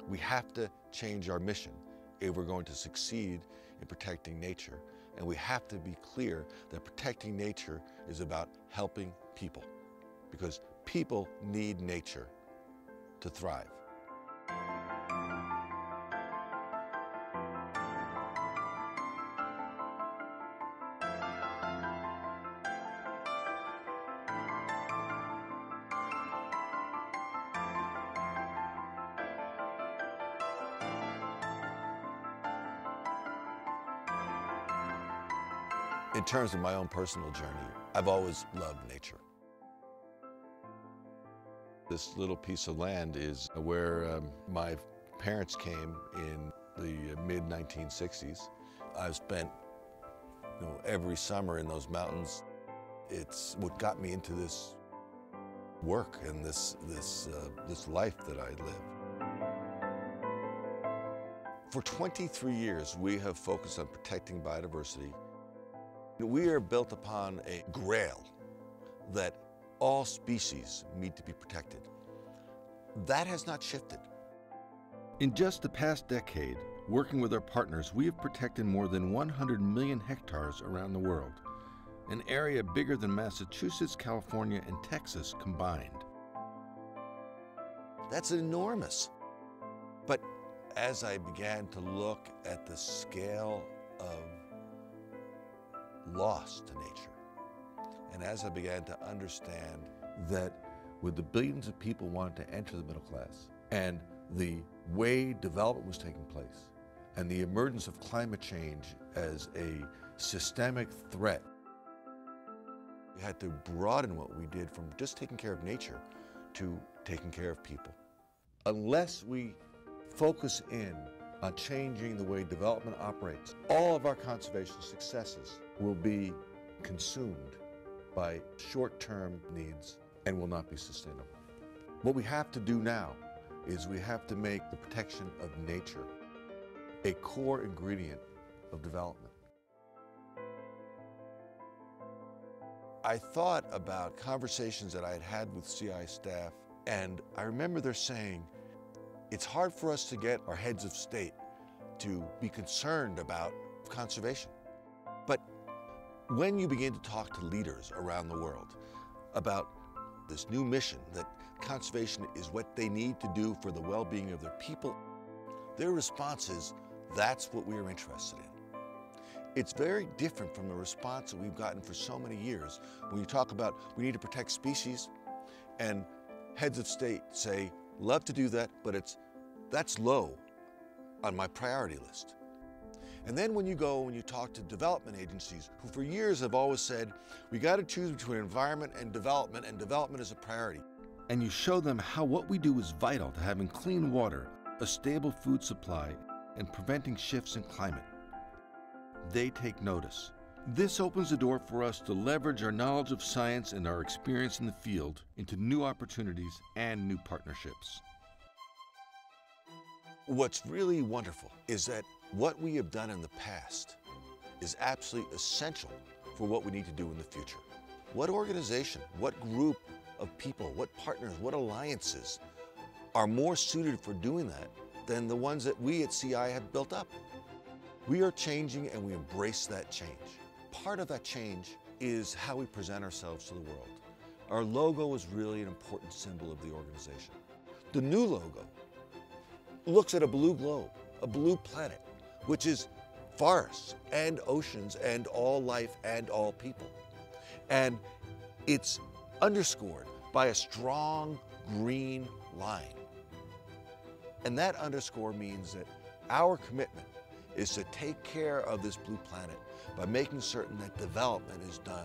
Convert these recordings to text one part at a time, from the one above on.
We have to change our mission if we're going to succeed in protecting nature. And we have to be clear that protecting nature is about helping people, because people need nature to thrive. In terms of my own personal journey, I've always loved nature. This little piece of land is where my parents came in the mid-1960s. I've spent every summer in those mountains. It's what got me into this work and this life that I live. For 23 years, we have focused on protecting biodiversity. We are built upon a grail that all species need to be protected. That has not shifted. In just the past decade, working with our partners, we have protected more than 100 million hectares around the world, an area bigger than Massachusetts, California, and Texas combined. That's enormous. But as I began to look at the scale of loss to nature, and as I began to understand that with the billions of people wanting to enter the middle class, and the way development was taking place, and the emergence of climate change as a systemic threat, we had to broaden what we did from just taking care of nature to taking care of people. Unless we focus in on changing the way development operates, all of our conservation successes will be consumed by short-term needs and will not be sustainable. What we have to do now is we have to make the protection of nature a core ingredient of development. I thought about conversations that I had had with CI staff, and I remember they're saying, it's hard for us to get our heads of state to be concerned about conservation. But when you begin to talk to leaders around the world about this new mission that conservation is what they need to do for the well-being of their people, their response is, that's what we're interested in. It's very different from the response that we've gotten for so many years when you talk about we need to protect species, and heads of state say, love to do that, but that's low on my priority list. And then when you talk to development agencies who for years have always said, we got to choose between environment and development is a priority. And you show them how what we do is vital to having clean water, a stable food supply, and preventing shifts in climate. They take notice. This opens the door for us to leverage our knowledge of science and our experience in the field into new opportunities and new partnerships. What's really wonderful is that what we have done in the past is absolutely essential for what we need to do in the future. What organization, what group of people, what partners, what alliances are more suited for doing that than the ones that we at CI have built up? We are changing and we embrace that change. Part of that change is how we present ourselves to the world. Our logo is really an important symbol of the organization. The new logo looks at a blue globe, a blue planet, which is forests and oceans and all life and all people. And it's underscored by a strong green line. And that underscore means that our commitment is to take care of this blue planet by making certain that development is done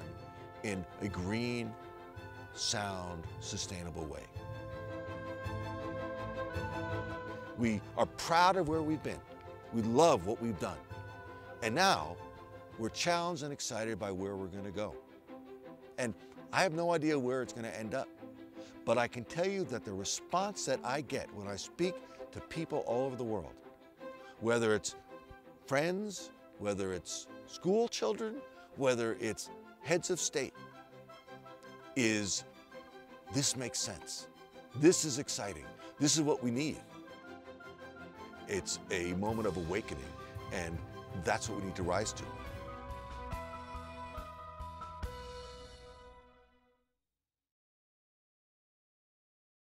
in a green, sound, sustainable way. We are proud of where we've been. We love what we've done. And now we're challenged and excited by where we're going to go. And I have no idea where it's going to end up. But I can tell you that the response that I get when I speak to people all over the world, whether it's friends, whether it's school children, whether it's heads of state, is this makes sense. This is exciting. This is what we need. It's a moment of awakening, and that's what we need to rise to.